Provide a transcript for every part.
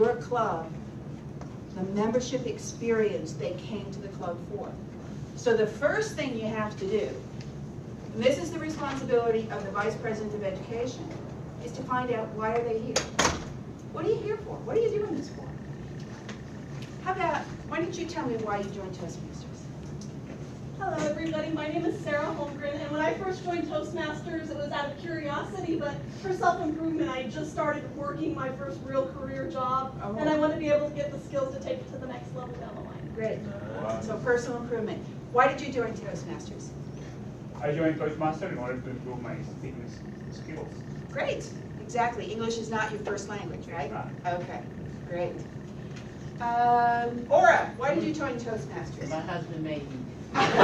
your club the membership experience they came to the club for. So the first thing you have to do, and this is the responsibility of the Vice President of Education, is to find out why are they here. What are you here for? What are you doing this for? How about, why don't you tell me why you joined Toastmasters? Hello everybody, my name is Sarah Holmgren, and when I first joined Toastmasters it was out of curiosity, but for self-improvement I just started working my first real career job, and I want to be able to get the skills to take it to the next level down the line. Great. So personal improvement. Why did you join Toastmasters? I joined Toastmasters in order to improve my speaking skills. Great. Exactly. English is not your first language, right? Okay. Great. Aura, why did you join Toastmasters? My husband made me. Ladies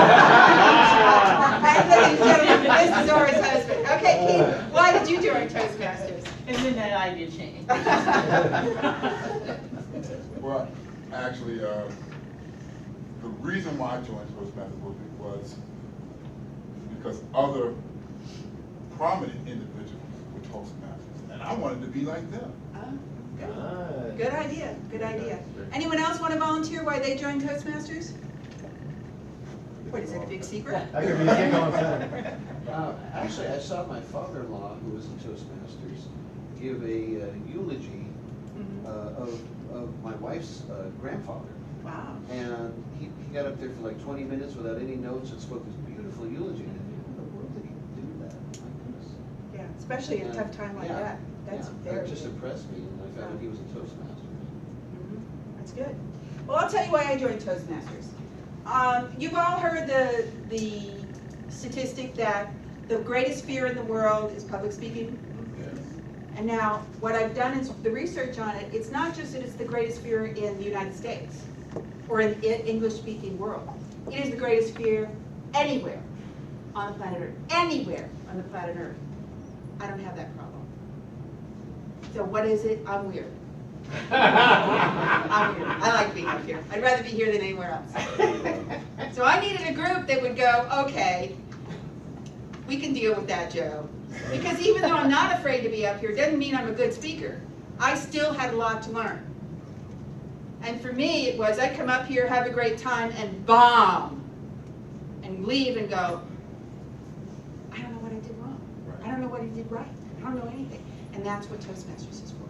and gentlemen, this is Aura's husband. Okay, Keith, why did you join Toastmasters? And then that idea changed. Well, actually, the reason why I joined Toastmasters was because other prominent individuals were Toastmasters, and I wanted to be like them. Good idea. Good idea. Anyone else want to volunteer why they joined Toastmasters? What, is it a big secret? I could be sick all the time. Actually, I saw my father-in-law, who was in Toastmasters, give a eulogy of my wife's grandfather. Wow. And he got up there for like 20 minutes without any notes and spoke this beautiful eulogy. And in the world did he do that? My goodness. Yeah, especially at a tough time like that. That's very That just good. impressed me, and I found out he was a Toastmaster. That's good. Well, I'll tell you why I joined Toastmasters. You've all heard the statistic that the greatest fear in the world is public speaking. Yes. And now, what I've done is the research on it. It's not just that it's the greatest fear in the United States or in the English-speaking world. It is the greatest fear anywhere on the planet Earth. Anywhere on the planet Earth. I don't have that problem. So what is it? I'm weird. I'm weird. I like being up here. I'd rather be here than anywhere else. So I needed a group that would go, okay, we can deal with that, Joe. Because even though I'm not afraid to be up here, doesn't mean I'm a good speaker. I still had a lot to learn. And for me, it was I'd come up here, have a great time, and bomb. And leave and go, I don't know what I did wrong. I don't know what I did right. I don't know anything. And that's what Toastmasters is for.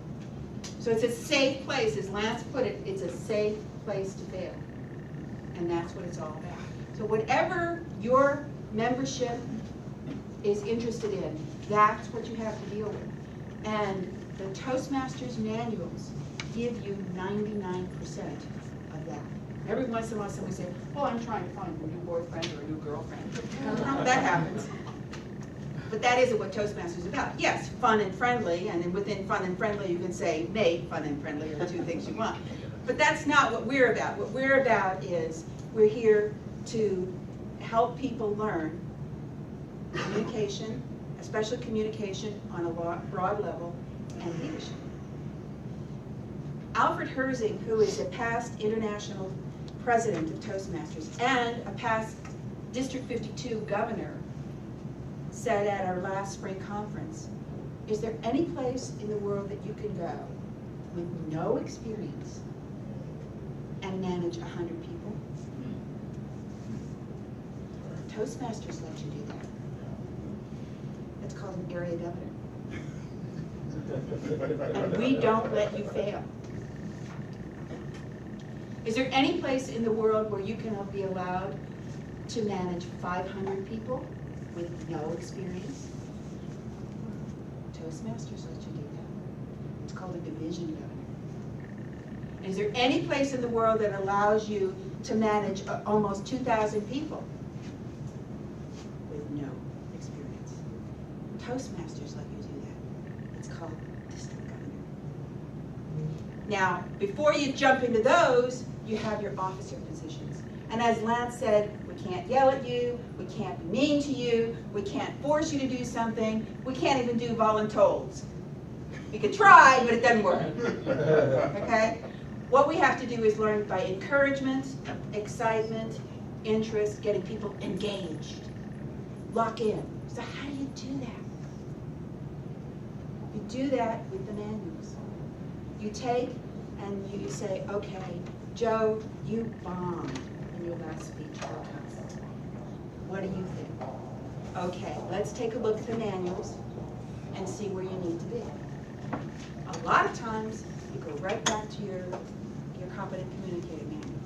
So it's a safe place, as Lance put it, it's a safe place to fail. And that's what it's all about. So whatever your membership is interested in, that's what you have to deal with. And the Toastmasters manuals give you 99% of that. Every once in a while somebody says, oh, I'm trying to find a new boyfriend or a new girlfriend. That happens. But that isn't what Toastmasters is about. Yes, fun and friendly, and then within fun and friendly you can say make fun and friendly are the two things you want. But that's not what we're about. What we're about is we're here to help people learn communication, especially communication on a broad level, and leadership. Alfred Herzing, who is a past international president of Toastmasters and a past District 52 governor, said at our last spring conference, is there any place in the world that you can go with no experience and manage 100 people? Toastmasters let you do that. That's called an area governor. And we don't let you fail. Is there any place in the world where you can be allowed to manage 500 people with no experience? Toastmasters let you do that. It's called a division governor. Is there any place in the world that allows you to manage almost 2,000 people with no experience? Toastmasters let you do that. It's called district governor. Now, before you jump into those, you have your officer positions. And as Lance said, we can't yell at you, we can't be mean to you, we can't force you to do something, we can't even do voluntold. We could try, but it doesn't work. Okay? What we have to do is learn by encouragement, excitement, interest, getting people engaged. Lock in. So how do you do that? You do that with the manuals. You take and you say, okay, Joe, you bombed in your last speech for council. What do you think? Okay, let's take a look at the manuals and see where you need to be. A lot of times, you go right back to your competent communicator manual.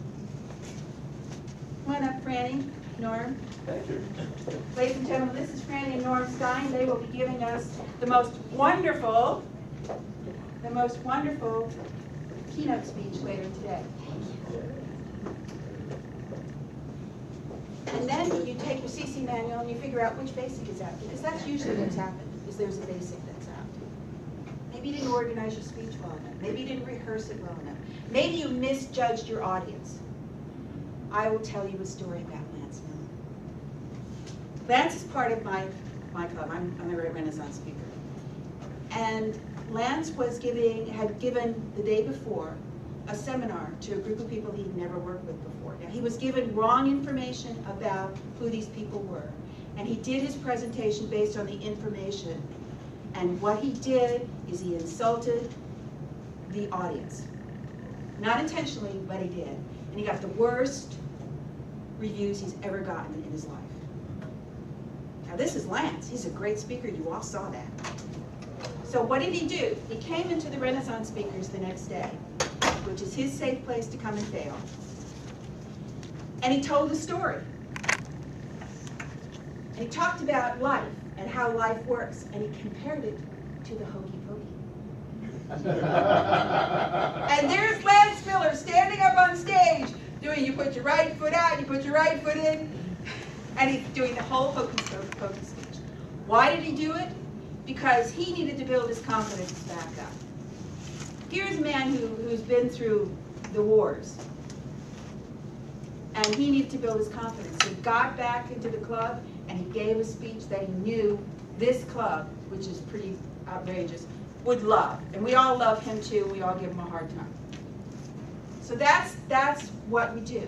Come on up, Franny, Norm. Thank you. Ladies and gentlemen, this is Franny and Norm Stein. They will be giving us the most wonderful keynote speech later today. And then you take your CC manual and you figure out which basic is out, because that's usually what's happened, is there's a basic that's out. Maybe you didn't organize your speech well enough. Maybe you didn't rehearse it well enough. Maybe you misjudged your audience. I will tell you a story about Lance Miller. Lance is part of my club. I'm a Renaissance speaker. And Lance had given the day before a seminar to a group of people he'd never worked with before. Now, he was given wrong information about who these people were. And he did his presentation based on the information. And what he did is he insulted the audience. Not intentionally, but he did. And he got the worst reviews he's ever gotten in his life. Now, this is Lance. He's a great speaker. You all saw that. So what did he do? He came into the Renaissance Speakers the next day, which is his safe place to come and fail. And he told the story. And he talked about life and how life works. And he compared it to the hokey pokey. And there's Lance Miller standing up on stage doing, you put your right foot out, you put your right foot in. And he's doing the whole hokey pokey speech. Why did he do it? Because he needed to build his confidence back up. Here's a man who's been through the wars. And he needed to build his confidence. He got back into the club and he gave a speech that he knew this club, which is pretty outrageous, would love. And we all love him too. We all give him a hard time. So that's what we do.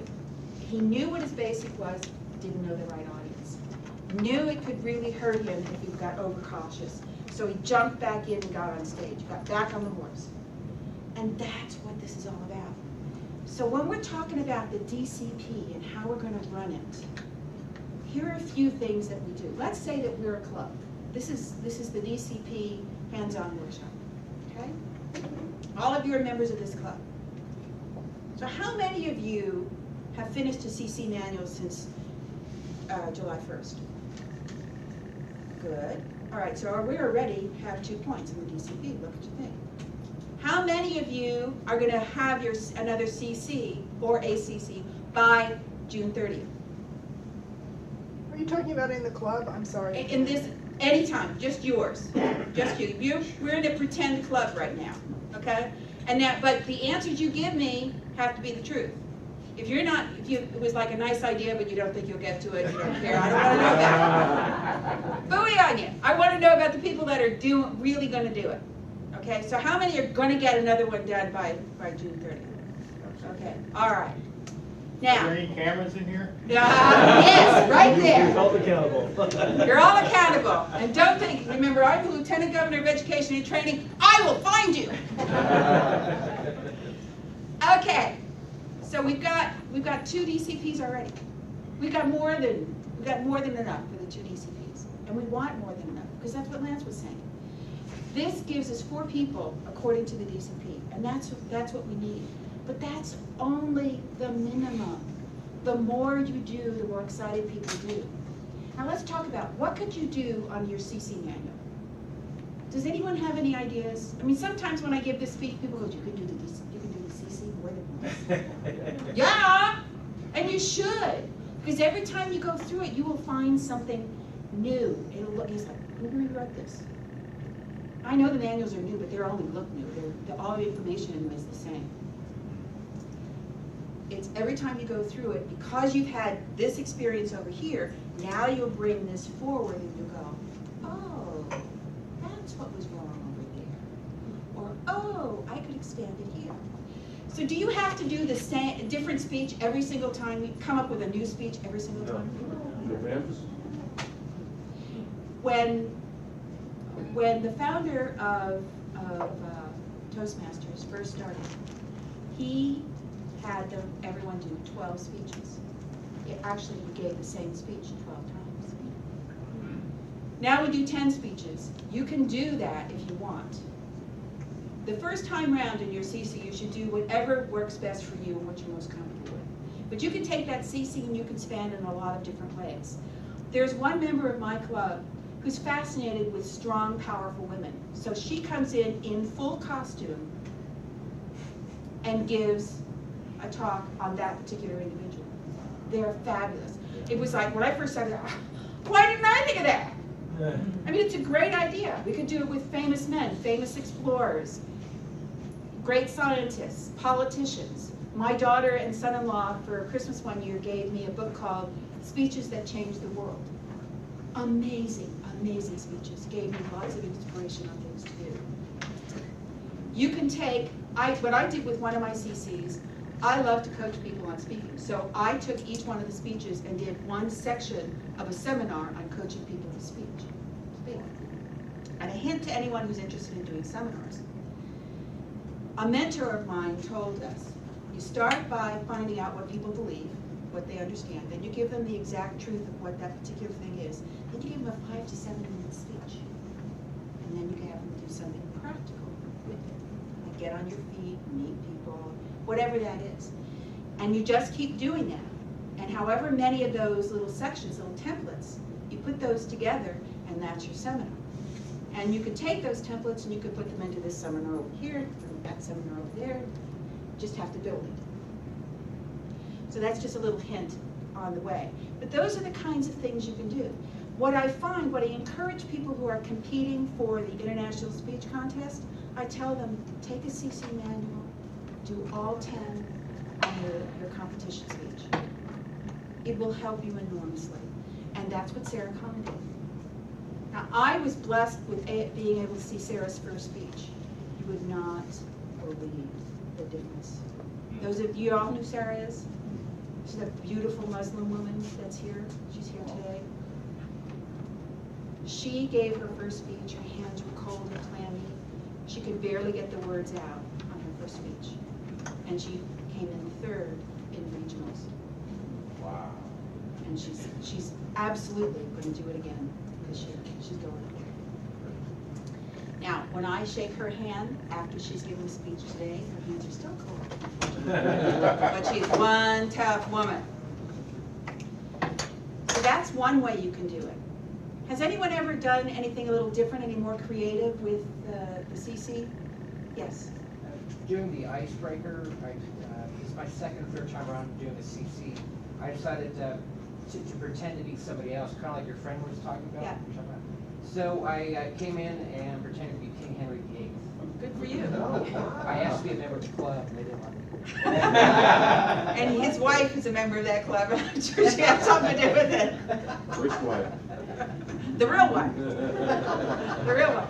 He knew what his basic was, didn't know the right audience. Knew it could really hurt him if he got overcautious. So he jumped back in and got on stage, got back on the horse. And that's what this is all about. So when we're talking about the DCP and how we're going to run it, here are a few things that we do. Let's say that we're a club. This is the DCP hands-on workshop. Okay? All of you are members of this club. So how many of you have finished a CC manual since July 1st? Good. All right, so we already have 2 points in the DCP. Look what you think. How many of you are going to have another CC or ACC by June 30th? Are you talking about in the club? I'm sorry. In this, anytime, just yours, just you. We're in a pretend club right now, okay? And now, but the answers you give me have to be the truth. If it was like a nice idea, but you don't think you'll get to it, you don't care, I don't want to know about it. Booey on you. I want to know about the people that are really going to do it. Okay, so how many are going to get another one done by June 30th? Okay, all right. Now, Are there any cameras in here? yes, right there. You're all accountable. You're all accountable. And don't think, remember, I'm the Lieutenant Governor of Education and Training. I will find you. Okay, so we've got 2 DCPs already. We've got more than enough for the 2 DCPs, and we want more than enough because that's what Lance was saying. This gives us 4 people according to the DCP, and that's what we need. But that's only the minimum. The more you do, the more excited people do. Now let's talk about what could you do on your CC manual. Does anyone have any ideas? I mean, sometimes when I give this speech, people go, "You can do the CC more than once." Yeah, and you should, because every time you go through it, you will find something new. It's like, who rewrote this? I know the manuals are new, but they only look new. All the information in them is the same. It's every time you go through it, because you've had this experience over here, now you'll bring this forward and you'll go, oh, that's what was wrong over there. Or, oh, I could expand it here. So do you have to do the same, different speech every single time? You come up with a new speech every single time? When the founder of Toastmasters first started, He had everyone do 12 speeches. Actually, he gave the same speech 12 times. Now we do 10 speeches. You can do that if you want. The first time round in your CC, you should do whatever works best for you and what you're most comfortable with. But you can take that CC and you can span it in a lot of different ways. There's one member of my club who's fascinated with strong, powerful women. So she comes in full costume and gives a talk on that particular individual. They're fabulous. It was like, when I first started, why didn't I think of that? I mean, it's a great idea. We could do it with famous men, famous explorers, great scientists, politicians. My daughter and son-in-law for Christmas one year gave me a book called Speeches That Changed the World. Amazing, amazing speeches. Gave me lots of inspiration on things to do. You can take, what I did with one of my CCs, I love to coach people on speaking. So I took each one of the speeches and did one section of a seminar on coaching people to speak. And a hint to anyone who's interested in doing seminars. A mentor of mine told us, you start by finding out what people believe, what they understand, then you give them the exact truth of what that particular thing is, then you give them a 5 to 7 minute speech. And then you can have them do something practical with it. Like get on your feet, meet people, whatever that is. And you just keep doing that. And however many of those little sections, little templates, you put those together and that's your seminar. And you could take those templates and you could put them into this seminar over here, that seminar over there. Just have to build it. So that's just a little hint on the way. But those are the kinds of things you can do. What I find, what I encourage people who are competing for the International Speech Contest, I tell them, take a CC manual, do all 10 on your competition speech. It will help you enormously. And that's what Sarah Conn did. Now, I was blessed with being able to see Sarah's first speech. You would not believe the difference. Those of you all know who Sarah is? She's a beautiful Muslim woman that's here. She's here today. She gave her first speech. Her hands were cold and clammy. She could barely get the words out on her first speech. And she came in third in regionals. Wow. And she's absolutely going to do it again this year. She's going to. Now, when I shake her hand after she's given a speech today, her hands are still cold. But she's one tough woman. So that's one way you can do it. Has anyone ever done anything a little different, any more creative with the CC? Yes. Doing the icebreaker, this is my second or third time around doing the CC. I decided to pretend to be somebody else, kind of like your friend was talking about. Yeah. So I came in and pretended to be King Henry VIII. Good for you. I asked to be a member of the club, and they didn't want me. And his wife is a member of that club. I'm sure she has something to do with it. Which wife? The real one. The real one.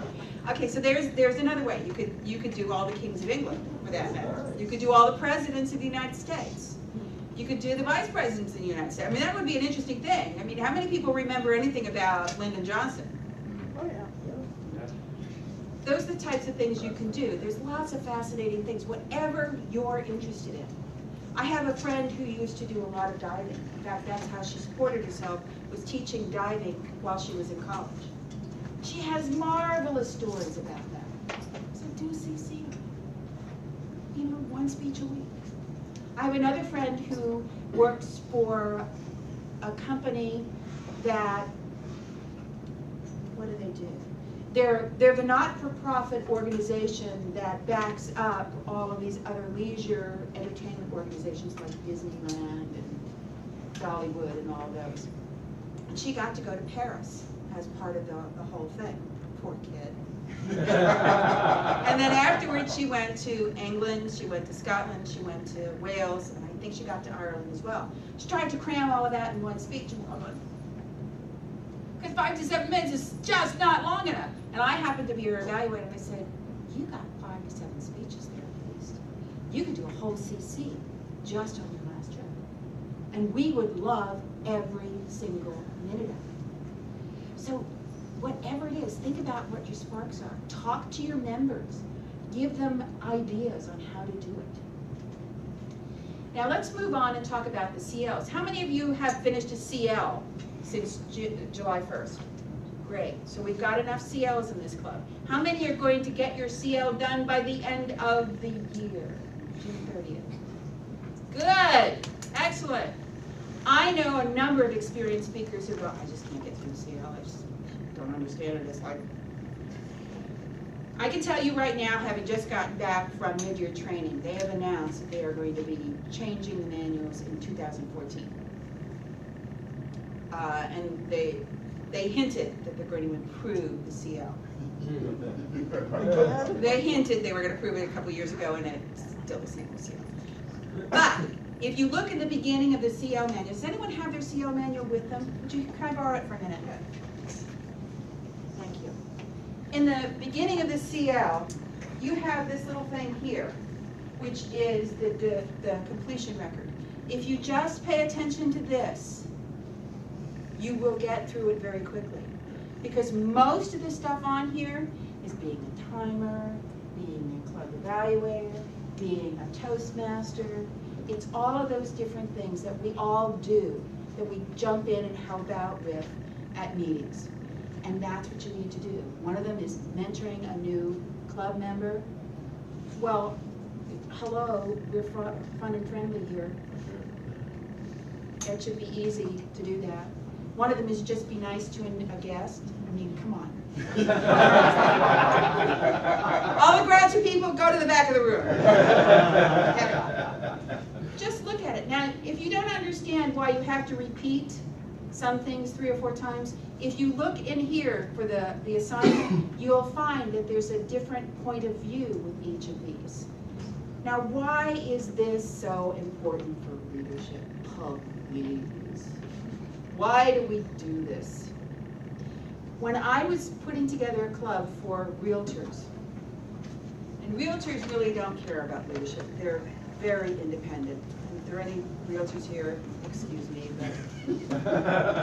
Okay, so there's another way. You could do all the kings of England, for that matter. You could do all the presidents of the United States. You could do the vice presidents of the United States. I mean, that would be an interesting thing. I mean, how many people remember anything about Lyndon Johnson? Oh, yeah. Those are the types of things you can do. There's lots of fascinating things, whatever you're interested in. I have a friend who used to do a lot of diving. In fact, that's how she supported herself, was teaching diving while she was in college. She has marvelous stories about that. So do CC. You know, one speech a week. I have another friend who works for a company that, what do? They're the not-for-profit organization that backs up all of these other leisure entertainment organizations like Disneyland and Dollywood and all those. And she got to go to Paris as part of the whole thing. Poor kid. And then afterwards she went to England, she went to Scotland, she went to Wales, and I think she got to Ireland as well. She tried to cram all of that in one speech. Because 5 to 7 minutes is just not long enough. And I happened to be her evaluator, and I said, you got 5 to 7 speeches there at least. You could do a whole CC just on your last job. And we would love every single minute of it. So whatever it is, think about what your sparks are. Talk to your members. Give them ideas on how to do it. Now let's move on and talk about the CLs. How many of you have finished a CL since July 1st? Great, so we've got enough CLs in this club. How many are going to get your CL done by the end of the year, June 30th? Good, excellent. I know a number of experienced speakers who go, I just can't get through the CL, I just don't understand it. It's like, I can tell you right now, having just gotten back from mid-year training, they have announced that they are going to be changing the manuals in 2014. And they hinted that they're going to improve the CL. They hinted they were going to prove it a couple years ago, and it's still the same CL. But if you look in the beginning of the CL manual, does anyone have their CL manual with them? Can I borrow it for a minute? Thank you. In the beginning of the CL, you have this little thing here, which is the completion record. If you just pay attention to this, you will get through it very quickly. Because most of the stuff on here is being a timer, being a club evaluator, being a Toastmaster. It's all of those different things that we all do, that we jump in and help out with at meetings. And that's what you need to do. One of them is mentoring a new club member. Well, hello, we're fun and friendly here. It should be easy to do that. One of them is just be nice to a guest. I mean, come on. All the grouchy people, go to the back of the room. Just look at it. Now, if you don't understand why you have to repeat some things 3 or 4 times, if you look in here for the assignment, you'll find that there's a different point of view with each of these. Now, why is this so important for leadership? Please. Why do we do this? When I was putting together a club for realtors, and realtors really don't care about leadership, they're very independent. If there are any realtors here, excuse me, but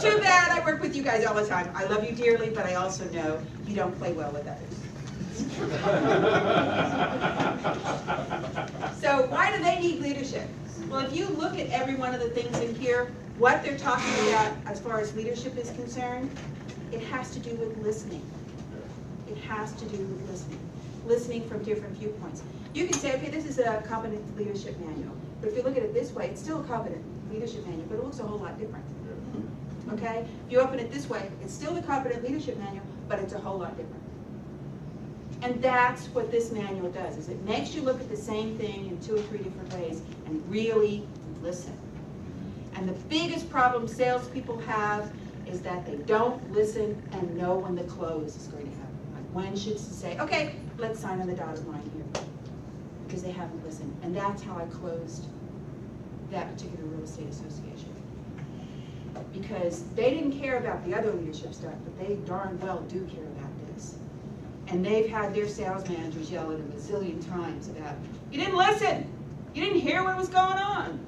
too bad. I work with you guys all the time. I love you dearly, but I also know you don't play well with others. So why do they need leadership? Well, if you look at every one of the things in here, what they're talking about as far as leadership is concerned, it has to do with listening. It has to do with listening. Listening from different viewpoints. You can say, okay, this is a competent leadership manual. But if you look at it this way, it's still a competent leadership manual, but it looks a whole lot different. Okay? If you open it this way, it's still the competent leadership manual, but it's a whole lot different. And that's what this manual does, is it makes you look at the same thing in 2 or 3 different ways and really listen. And the biggest problem salespeople have is that they don't listen and know when the close is going to happen. Like when should you say, okay, let's sign on the dotted line here. Because they haven't listened. And that's how I closed that particular real estate association. Because they didn't care about the other leadership stuff, but they darn well do care about this. And they've had their sales managers yell at them a zillion times about, you didn't listen! You didn't hear what was going on!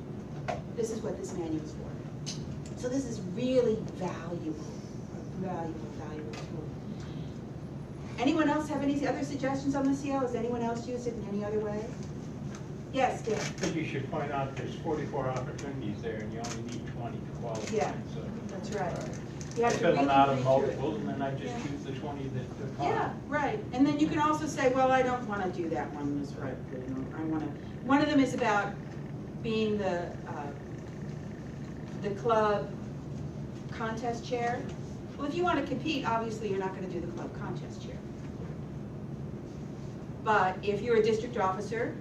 This is what this manual is for. So this is really valuable, a valuable tool. Anyone else have any other suggestions on the CL? Has anyone else used it in any other way? Yes, Dick. I think you should point out there's 44 opportunities there and you only need 20 to qualify. Yeah, so that's right. You have to fill them out of read multiples through it. and then I just choose the 20 that apply. Yeah, right. And then you can also say, well, I don't want to do that one this right. I want to. One of them is about being the club contest chair. Well, if you want to compete, obviously you're not going to do the club contest chair. But if you're a district officer,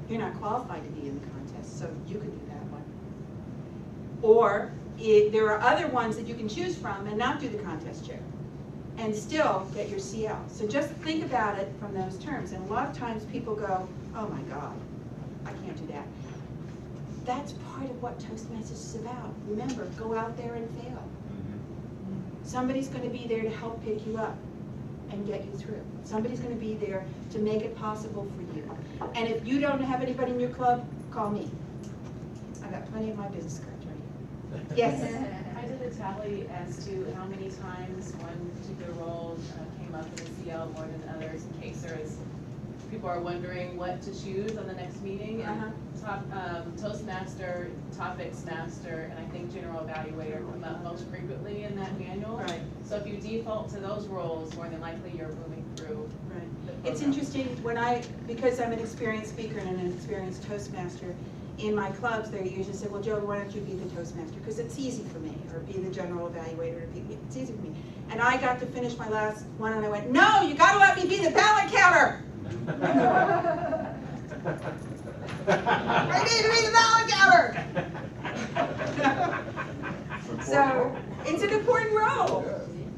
you're not qualified to be in the contest, so you could do that one. Or there are other ones that you can choose from and not do the contest chair and still get your CL. So just think about it from those terms. And a lot of times people go, oh my God, I can't do that. That's part of what Toastmasters is about. Remember, go out there and fail. Somebody's going to be there to help pick you up and get you through. Somebody's going to be there to make it possible for you. And if you don't have anybody in your club, call me. I've got plenty of my business cards right here. Yes? I did a tally as to how many times one particular role came up in the CL more than others, in case there is people are wondering what to choose on the next meeting. And Toastmaster, Topics Master, and I think General Evaluator come up most frequently in that manual. Right. So if you default to those roles, more than likely you're moving through. Right. the It's program. interesting, because I'm an experienced speaker and an experienced Toastmaster, in my clubs, they usually say, well, Joe, why don't you be the Toastmaster? Because it's easy for me, or be the General Evaluator, it's easy for me. And I got to finish my last one, and I went, no, you gotta let me be the ballot counter! I need to be the ballot counter! So, it's an important role.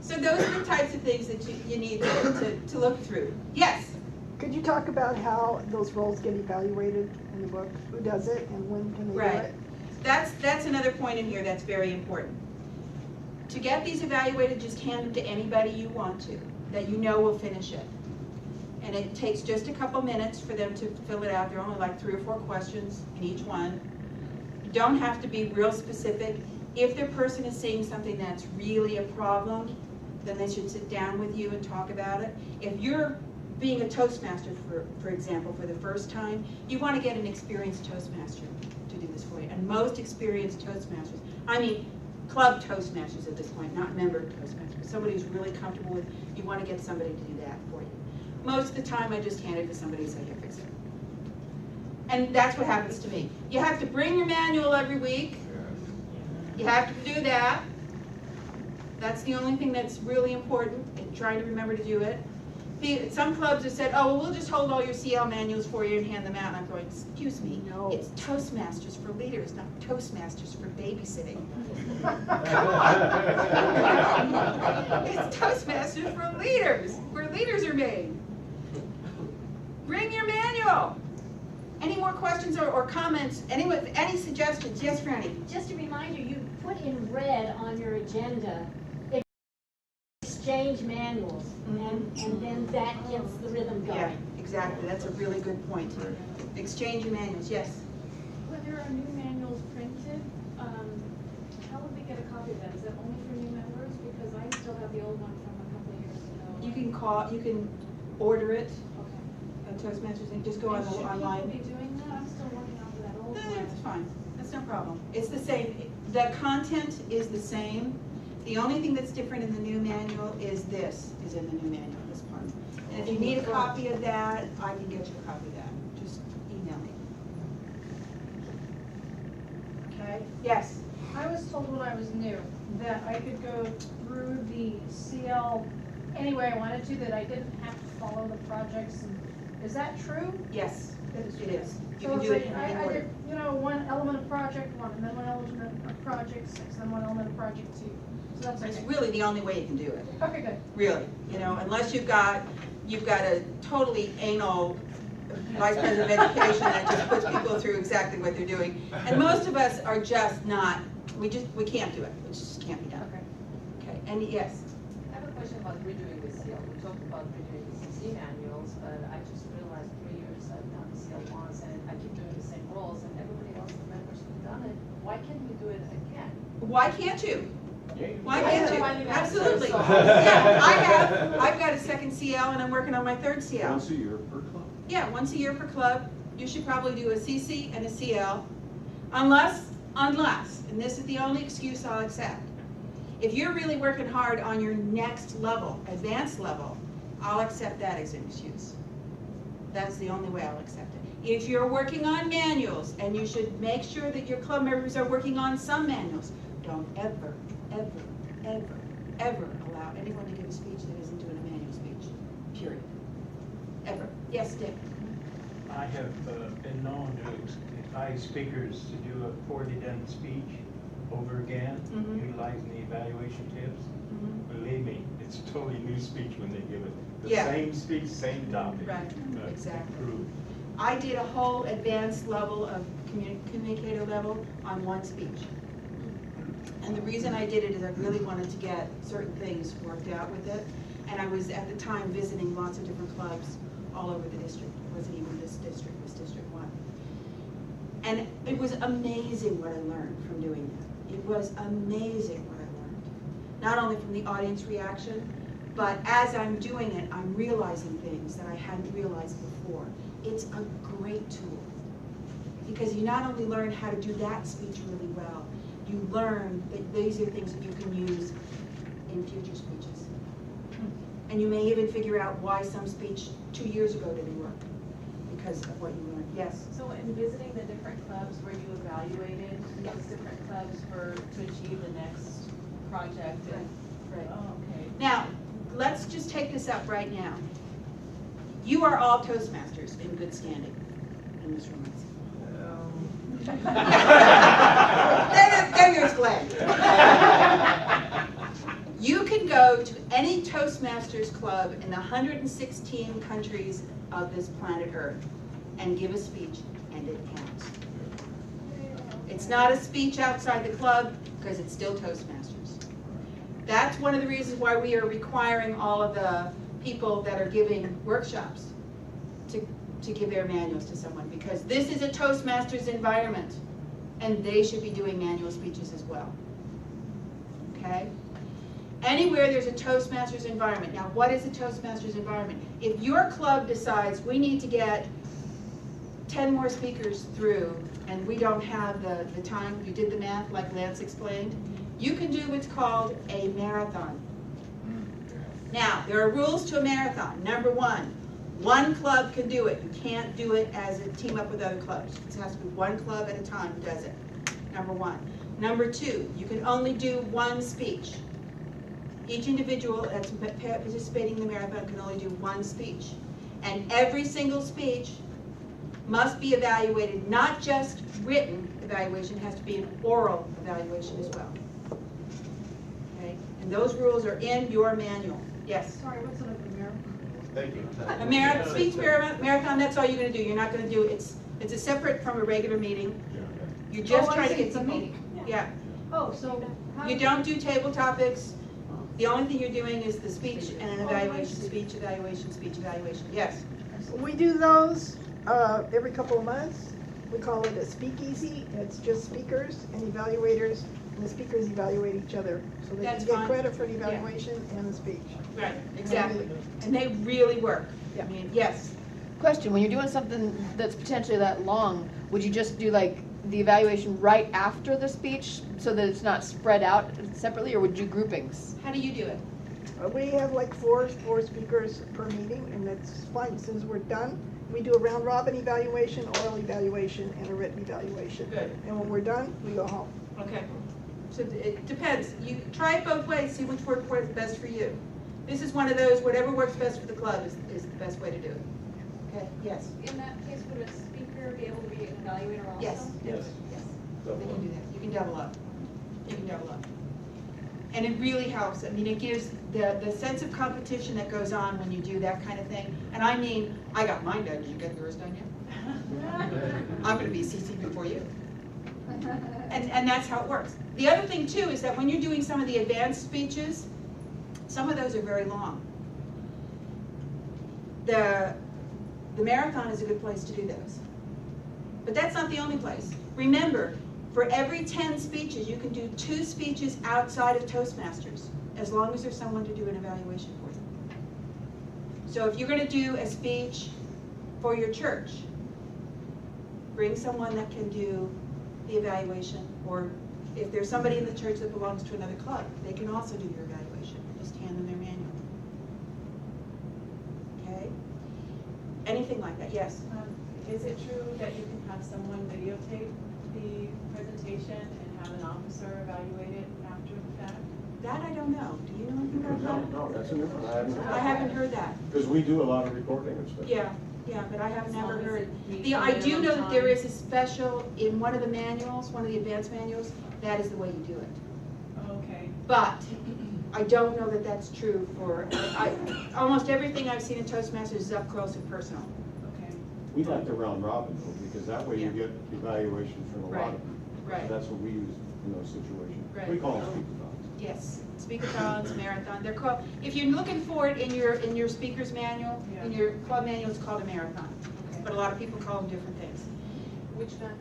So those are the types of things that you need to look through. Yes? Could you talk about how those roles get evaluated in the book? Who does it and when can they do Right. it? That's another point in here that's very important. To get these evaluated, just hand them to anybody you want to, that you know will finish it. And it takes just a couple minutes for them to fill it out. There are only like 3 or 4 questions in each one. You don't have to be real specific. If the person is seeing something that's really a problem, then they should sit down with you and talk about it. If you're being a Toastmaster, for example, for the first time, you want to get an experienced Toastmaster to do this for you. And most experienced Toastmasters, I mean club Toastmasters at this point, not member Toastmasters, somebody who's really comfortable with, you want to get somebody to do that for you. Most of the time I just hand it to somebody and say, here, fix it. And that's what happens to me. You have to bring your manual every week. You have to do that. That's the only thing that's really important, and trying to remember to do it. Some clubs have said, oh, well, we'll just hold all your CL manuals for you and hand them out. And I'm going, excuse me, No. It's Toastmasters for leaders, not Toastmasters for babysitting. It's Toastmasters for leaders, where leaders are made. Bring your manual. Any more questions or comments? Any suggestions? Yes, Franny? Just a reminder, you put in red on your agenda, exchange manuals, and then that gets the rhythm going. Yeah, exactly. That's a really good point. Exchange your manuals, yes. When there are new manuals printed, how would we get a copy of that? Is that only for new members? Because I still have the old one from a couple of years ago. You can order it Okay. at Toastmasters and just go And should online. people be doing that? I'm still working off of that old one. That's fine. That's no problem. It's the same. The content is the same. The only thing that's different in the new manual is this is in the new manual, this part. And if you need a copy of that, I can get you a copy of that. Just email me. Okay? Yes? I was told when I was new that I could go through the CL any way I wanted to, that I didn't have to follow the projects. And is that true? Yes, it is. You So can it's do it like, in I any did, order. one element of project 1, and then one element of project 6, then one element of project 2. So that's It's okay. really the only way you can do it. Okay, good. Really, unless you've got a totally anal vice president of education that just puts people through exactly what they're doing. And most of us are just not, we can't do it. It just can't be done. Okay, and yes? I have a question about redoing the CL. We talked about redoing the CC manuals, but I just realized 3 years I've done the CL once and I keep doing the same roles and everybody else, the members who've done it, why can't we do it again? Why can't you? Why Yeah, can't you? finding out. Absolutely. So- Yeah, I've got a second CL and I'm working on my third CL. Once a year per club. Yeah, once a year per club. You should probably do a CC and a CL, unless, and this is the only excuse I'll accept. If you're really working hard on your next level, advanced level, I'll accept that as an excuse. That's the only way I'll accept it. If you're working on manuals, and you should make sure that your club members are working on some manuals, don't ever, ever, ever, ever allow anyone to give a speech that isn't doing a manual speech, period. Ever. Yes, Dick? I have been known to advise speakers to do a poorly done speech over again, utilizing the evaluation tips. Believe me, it's a totally new speech when they give it. The same speech, same topic. Right, exactly. Improved. I did a whole advanced level of communicator level on one speech. And the reason I did it is I really wanted to get certain things worked out with it. And I was at the time visiting lots of different clubs all over the district. It wasn't even this district, it was District 1. And it was amazing what I learned from doing that. It was amazing what I learned. Not only from the audience reaction, But as I'm doing it, I'm realizing things that I hadn't realized before. It's a great tool. Because you not only learn how to do that speech really well, you learn that these are things that you can use in future speeches. And you may even figure out why some speech 2 years ago didn't work because of what you learned. Yes? So in visiting the different clubs where you evaluated those different clubs to achieve the next project? Right. Oh, okay. Now, let's just take this up right now. You are all Toastmasters in good standing in this room. Then there's Glenn. You can go to any Toastmasters club in the 116 countries of this planet Earth and give a speech, and it counts. It's not a speech outside the club because it's still Toastmasters. That's one of the reasons why we are requiring all of the people that are giving workshops to give their manuals to someone, because this is a Toastmasters environment and they should be doing manual speeches as well. Okay? Anywhere there's a Toastmasters environment. Now, what is a Toastmasters environment? If your club decides we need to get 10 more speakers through and we don't have the time, you did the math like Lance explained, you can do what's called a marathon. Now, there are rules to a marathon. Number one club can do it. You can't do it as a team up with other clubs. It has to be one club at a time who does it. Number one. Number two, you can only do one speech. Each individual that's participating in the marathon can only do one speech. And every single speech must be evaluated, not just written evaluation, it has to be an oral evaluation as well. Okay? And those rules are in your manual. Yes? Sorry, what's it like a marathon? Thank you. A speech marathon, that's all you're going to do. You're not going to do, it's a separate from a regular meeting. You're just trying to get the people. meeting. Yeah. Oh, so how You don't do table topics. The only thing you're doing is the speech and an evaluation, speech, evaluation, speech, evaluation. Yes? We do those every couple of months. We call it a speakeasy. It's just speakers and evaluators, and the speakers evaluate each other. So they That's can get fine. credit for the evaluation and the speech. Right, exactly. And they really work. Yeah. I mean, yes. Question, when you're doing something that's potentially that long, would you just do like the evaluation right after the speech so that it's not spread out separately, or would you do groupings? How do you do it? We have like four speakers per meeting, and that's fine. As soon as we're done, we do a round robin evaluation, oral evaluation, and a written evaluation. Good. And when we're done, we go home. Okay. So it depends. You try it both ways, see which works best for you. This is one of those, whatever works best for the club is the best way to do it. Okay, yes? In that case, would a speaker be able to be an evaluator also? Yes. Yes. They can do that. You can double up. You can double up. And it really helps. I mean, it gives the sense of competition that goes on when you do that kind of thing. And I mean, I got mine done. Did you get yours done yet? I'm going to be CC before you. And that's how it works. The other thing, too, is that when you're doing some of the advanced speeches, some of those are very long. The marathon is a good place to do those. But that's not the only place. Remember, for every 10 speeches, you can do 2 speeches outside of Toastmasters, as long as there's someone to do an evaluation for you. So if you're going to do a speech for your church, bring someone that can do the evaluation, or if there's somebody in the church that belongs to another club, they can also do your evaluation. Just hand them their manual. Okay? Anything like that? Yes? Is it true that you can have someone videotape the presentation and have an officer evaluate it after the fact? That I don't know. Do you know anything about that? No, that's a new one. I haven't heard that. Because we do a lot of recording and stuff. Yeah, but I have As never long as heard. it meets the I do know minimum that there time. is a special, in one of the manuals, one of the advanced manuals, that is the way you do it. Okay. But I don't know that that's true for, almost everything I've seen in Toastmasters is up close and personal. Okay. We like the round robin though, because that way you Yeah. get evaluation from a lot of people. Right. So that's what we use in those situations. Right. We call them speakathons. Yes, speakathons, marathon, they're called, if you're looking for it in your speaker's manual, in your club manual, it's called a marathon. Okay. But a lot of people call them different things. Which manual?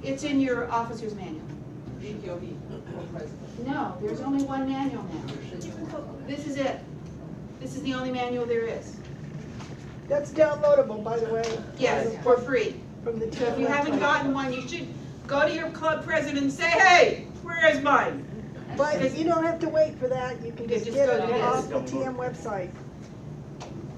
It's in your officer's manual. EVP or President? No, there's only one manual now. This is it. This is the only manual there is. That's downloadable, by the way. Yes, for free. From the So if you TM haven't website. gotten one, you should go to your club president and say, hey, where is mine? But you don't have to wait for that, you can just just get go it to this. off the TM website.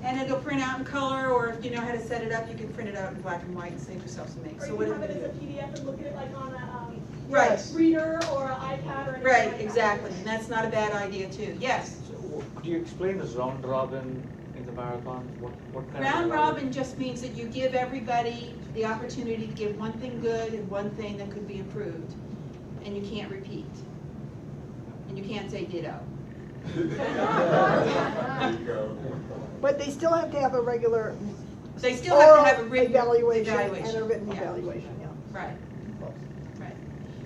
And it'll print out in color, or if you know how to set it up, you can print it out in black and white and save yourself some ink. Or So you can whatever have it you as a do. PDF and look at it like on a Right, reader or an iPad or anything right, like exactly. And that's not a bad idea too. Yes. Could you explain this round robin in the marathon? What kind Round of robin just means that you give everybody the opportunity to give one thing good and one thing that could be improved. And you can't repeat. And you can't say ditto. There you go. But they still have to have a regular They still have to have a oral written evaluation and evaluation. a written Yeah. evaluation, yeah. Right. Right.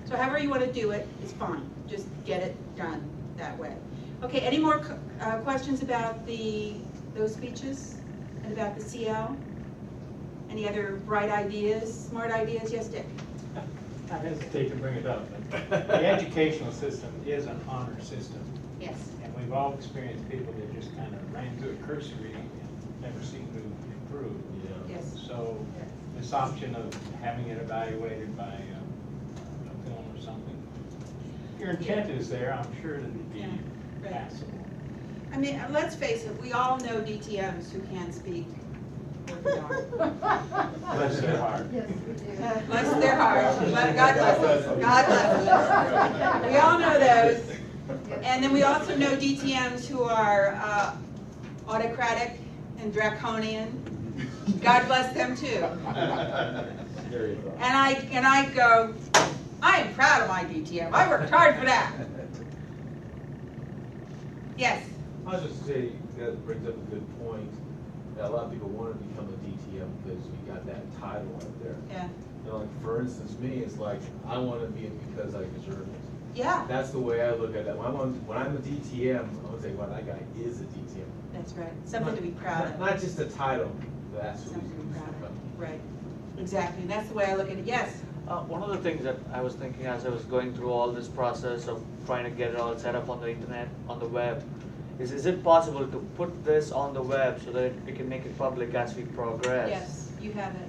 So however you want to do it, it's fine. Just get it done that way. Okay, any more questions about those speeches and about the CL? Any other bright ideas, smart ideas? Yes, Dick? I hesitate to bring it up, but the educational system is an honor system. Yes. And we've all experienced people that just kind of ran through it cursory and never seemed to improve. Yes. So this option of having it evaluated by a film or something, if your intent is there, I'm sure that it'd be passable. I mean, let's face it, we all know DTMs who can speak. Bless their heart. Bless their heart. God bless them. God bless them. We all know those. And then we also know DTMs who are autocratic and draconian. God bless them too. And I go, I am proud of my DTM. I worked hard for that. Yes. I was just saying that brings up a good point. That a lot of people want to become a DTM because we got that title out there. Yeah. You know, like for instance, me, it's like I want to be it because I deserve it. Yeah. That's the way I look at that. When I'm a DTM, I want to say, wow, that guy is a DTM. That's right. Something to be proud of. Not just a title. That's what Something to be proud of. Right. Exactly. And that's the way I look at it. Yes. One of the things that I was thinking as I was going through all this process of trying to get it all set up on the internet, on the web, is it possible to put this on the web so that we can make it public as we progress? Yes, you have it.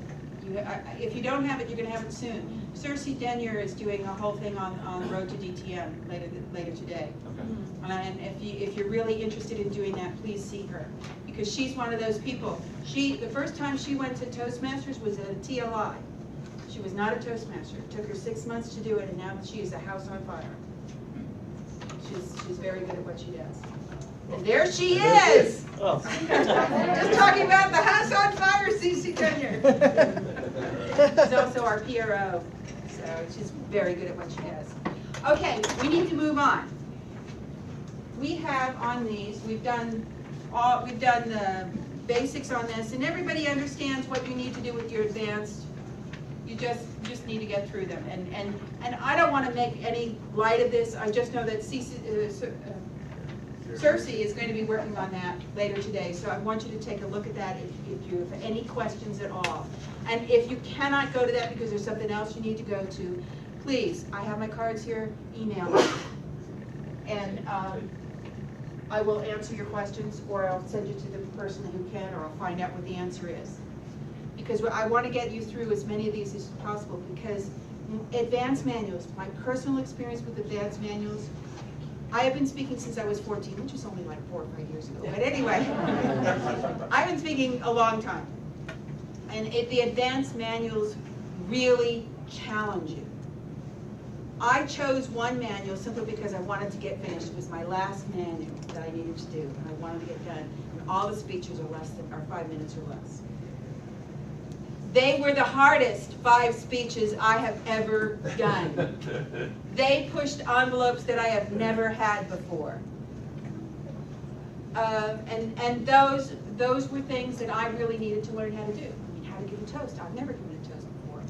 If you don't have it, you're going to have it soon. Cersei Denyer is doing a whole thing on Road to DTM later today. Okay. And if you're really interested in doing that, please see her, because she's one of those people. The first time she went to Toastmasters was at a TLI. She was not a Toastmaster. It took her 6 months to do it, and now she is a house on fire. She's very good at what she does. And there she is! Oh. Just talking about the house on fire, Cersei Denyer. She's also our PRO, so she's very good at what she does. Okay, we need to move on. We have on these, we've done the basics on this, and everybody understands what you need to do with your advanced. You just need to get through them. And I don't want to make any light of this. I just know that Cersei is going to be working on that later today, so I want you to take a look at that if you have any questions at all. And if you cannot go to that because there's something else you need to go to, please, I have my cards here, email me. And I will answer your questions, or I'll send you to the person who can, or I'll find out what the answer is. Because I want to get you through as many of these as possible, because advanced manuals, my personal experience with advanced manuals, I have been speaking since I was 14, which was only like 4 or 5 years ago. But anyway, I've been speaking a long time. And the advanced manuals really challenge you. I chose one manual simply because I wanted to get finished. It was my last manual that I needed to do, and I wanted to get done. And all the speeches are 5 minutes or less. They were the hardest 5 speeches I have ever done. They pushed envelopes that I have never had before. And those were things that I really needed to learn how to do. I mean, how to give a toast. I've never given a toast before.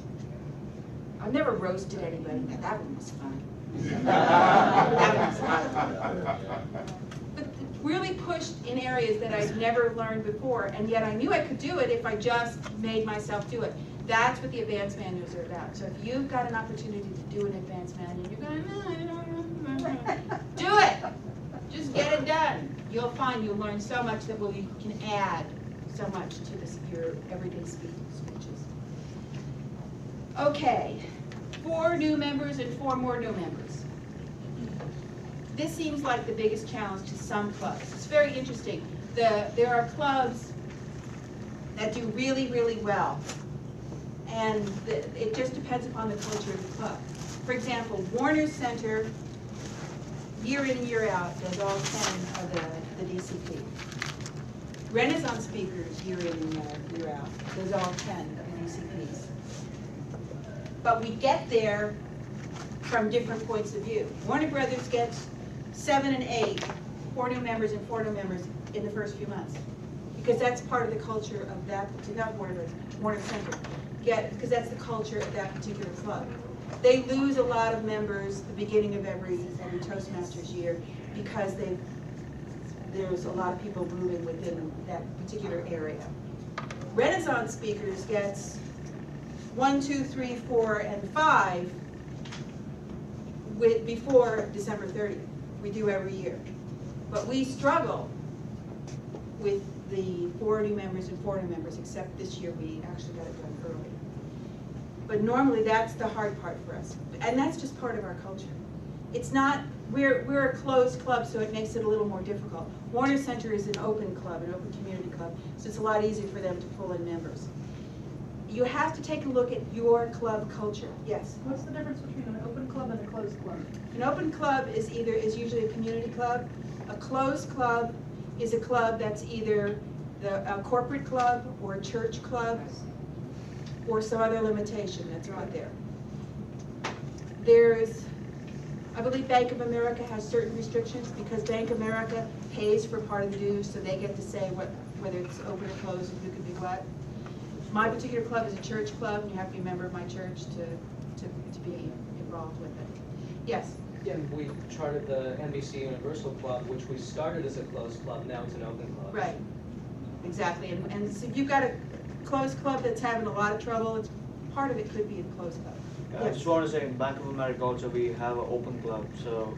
I've never roasted anybody. Now, that one was fun. That one was fun. But really pushed in areas that I'd never learned before, and yet I knew I could do it if I just made myself do it. That's what the advanced manuals are about. So if you've got an opportunity to do an advanced manual, you're going, no, I don't know. Do it! Just get it done. you'll find you'll learn so much that you can add so much to your everyday speeches. Okay, 4 new members and 4 more new members. This seems like the biggest challenge to some clubs. It's very interesting. There are clubs that do really, really well. And it just depends upon the culture of the club. For example, Warner Center, year in and year out, does all 10 of the DCP. Renaissance Speakers, year in and year out, does all 10 of the DCPs. But we get there from different points of view. Warner Brothers gets 7 and 8, 4 new members and 4 new members in the first few months. Because that's part of the culture of that, not Warner Center, because that's the culture of that particular club. They lose a lot of members the beginning of every Toastmasters year because there's a lot of people moving within that particular area. Renaissance Speakers gets 1, 2, 3, 4, and 5 before December 30th. We do every year. But we struggle with the 4 new members and 4 new members, except this year we actually got it done early. But normally that's the hard part for us. And that's just part of our culture. It's not, we're a closed club, so it makes it a little more difficult. Warner Center is an open club, an open community club, so it's a lot easier for them to pull in members. You have to take a look at your club culture. Yes? What's the difference between an open club and a closed club? An open club is usually a community club. A closed club is a club that's either a corporate club or a church club or some other limitation that's not there. I believe Bank of America has certain restrictions because Bank of America pays for part of the dues, so they get to say whether it's open or closed and who can be what. My particular club is a church club, and you have to be a member of my church to be involved with it. Yes? Yeah, we chartered the NBC Universal Club, which we started as a closed club, now it's an open club. Right, exactly. And so if you've got a closed club that's having a lot of trouble, part of it could be a closed club. I just want to say in Bank of America also we have an open club, so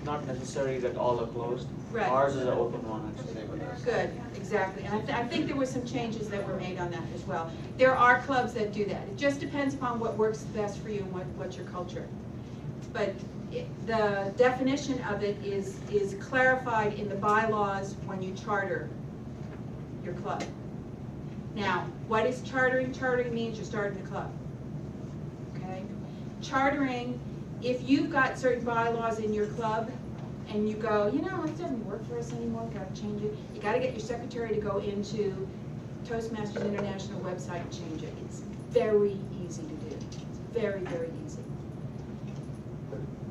not necessary that all are closed. Right. Ours is an open one actually. Good, exactly. And I think there were some changes that were made on that as well. There are clubs that do that. It just depends upon what works best for you and what's your culture. But the definition of it is clarified in the bylaws when you charter your club. Now, what is chartering? Chartering means you're starting a club. Okay? Chartering, if you've got certain bylaws in your club and you go, it doesn't work for us anymore, we've got to change it. You got to get your secretary to go into Toastmasters International website and change it. It's very easy to do. It's very, very easy.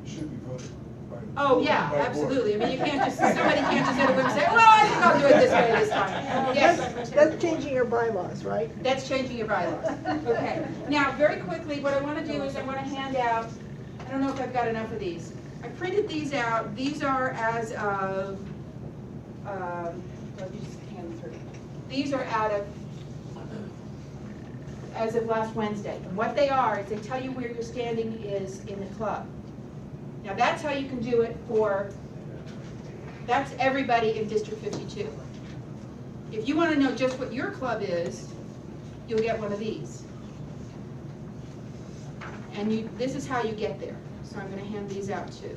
Should be voted by. Oh, yeah, absolutely. I mean, somebody can't just sit and say, well, I think I'll do it this way this time. Yes. That's changing your bylaws, right? That's changing your bylaws. Okay. Now, very quickly, what I want to do is I want to hand out, I don't know if I've got enough of these. I printed these out. These are as of, these are as of last Wednesday. And what they are is they tell you where your standing is in the club. Now that's how you can do it that's everybody in District 52. If you want to know just what your club is, you'll get one of these. And this is how you get there. So I'm going to hand these out too.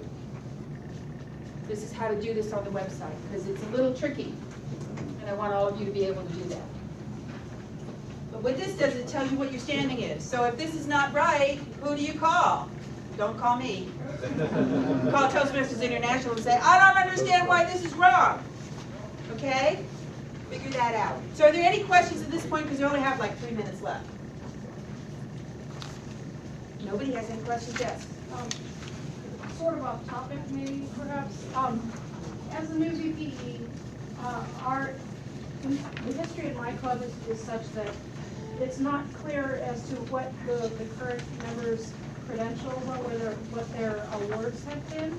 This is how to do this on the website because it's a little tricky. And I want all of you to be able to do that. But what this does is tell you what your standing is. So if this is not right, who do you call? Don't call me. Call Toastmasters International and say, I don't understand why this is wrong. Okay? Figure that out. So are there any questions at this point? Because we only have like 3 minutes left. Nobody has any questions? Yes? Sort of off topic, maybe, perhaps. As a new VPE, the history of my club is such that it's not clear as to what the current members' credentials are, what their awards have been.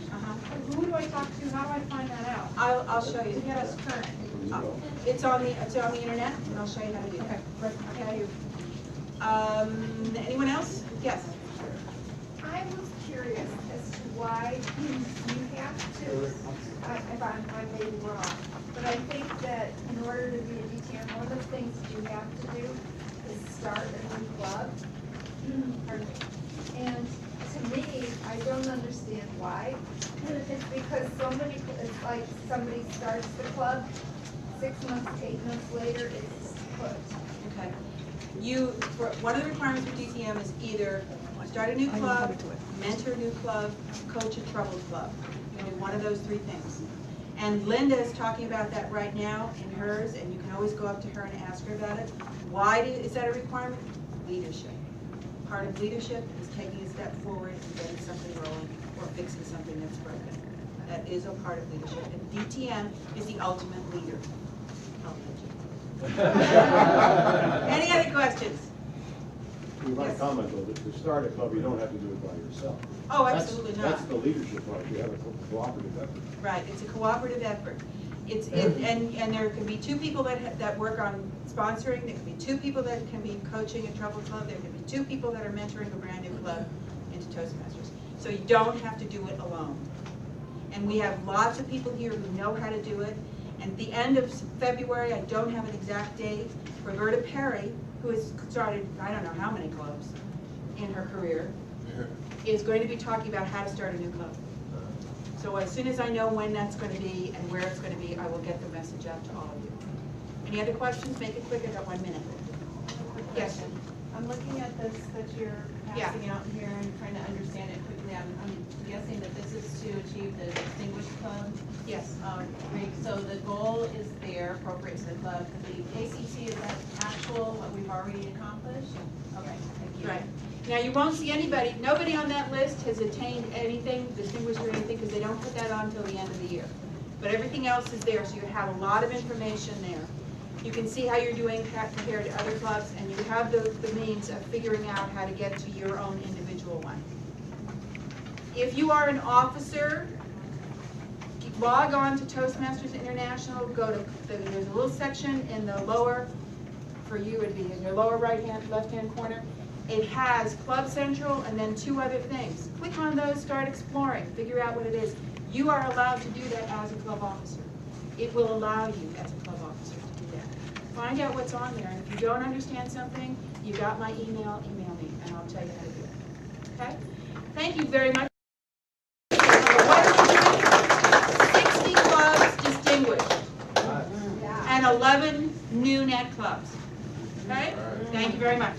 Who do I talk to? How do I find that out? I'll show you. To get us current. It's on the internet, and I'll show you how to do that. Okay, great. Thank you. Anyone else? Yes. I was curious as to why you have to, if I may be wrong, but I think that in order to be a DTM, one of the things that you have to do is start a new club. Pardon me. And to me, I don't understand why. It's because so many, it's like somebody starts the club, 6 months, 8 months later, it's closed. Okay. One of the requirements for DTM is either start a new club, mentor a new club, coach a troubled club. You can do one of those three things. And Linda is talking about that right now in hers, and you can always go up to her and ask her about it. Why is that a requirement? Leadership. Part of leadership is taking a step forward and getting something rolling or fixing something that's broken. That is a part of leadership. And DTM is the ultimate leader. Any other questions? You might comment though, that to start a club, you don't have to do it by yourself. Oh, absolutely not. That's the leadership part, you have a cooperative effort. Right, it's a cooperative effort. And there can be two people that work on sponsoring, there can be two people that can be coaching a troubled club, there can be two people that are mentoring a brand new club into Toastmasters. So you don't have to do it alone. And we have lots of people here who know how to do it. And at the end of February, I don't have an exact date, Roberta Perry, who has started, I don't know how many clubs in her career, is going to be talking about how to start a new club. So as soon as I know when that's going to be and where it's going to be, I will get the message out to all of you. Any other questions? Make it quick, I got 1 minute. Yes? I'm looking at this that you're passing out here and trying to understand it quickly. I'm guessing that this is to achieve the distinguished club. Yes. Great. So the goal is there, appropriate to the club. The ACT, is that actual, what we've already accomplished? Okay, thank you. Right. Now you won't see anybody, nobody on that list has attained anything, distinguished or anything, because they don't put that on until the end of the year. But everything else is there, so you have a lot of information there. You can see how you're doing compared to other clubs, and you have the means of figuring out how to get to your own individual one. If you are an officer, log on to Toastmasters International, go to, there's a little section in the lower, for you it would be in your lower left-hand corner. It has Club Central and then 2 other things. Click on those, start exploring, figure out what it is. You are allowed to do that as a club officer. It will allow you as a club officer to do that. Find out what's on there, and if you don't understand something, you got my email, email me, and I'll tell you how to do it. Okay? Thank you very much. 60 clubs distinguished, and 11 new net clubs. Okay? Thank you very much.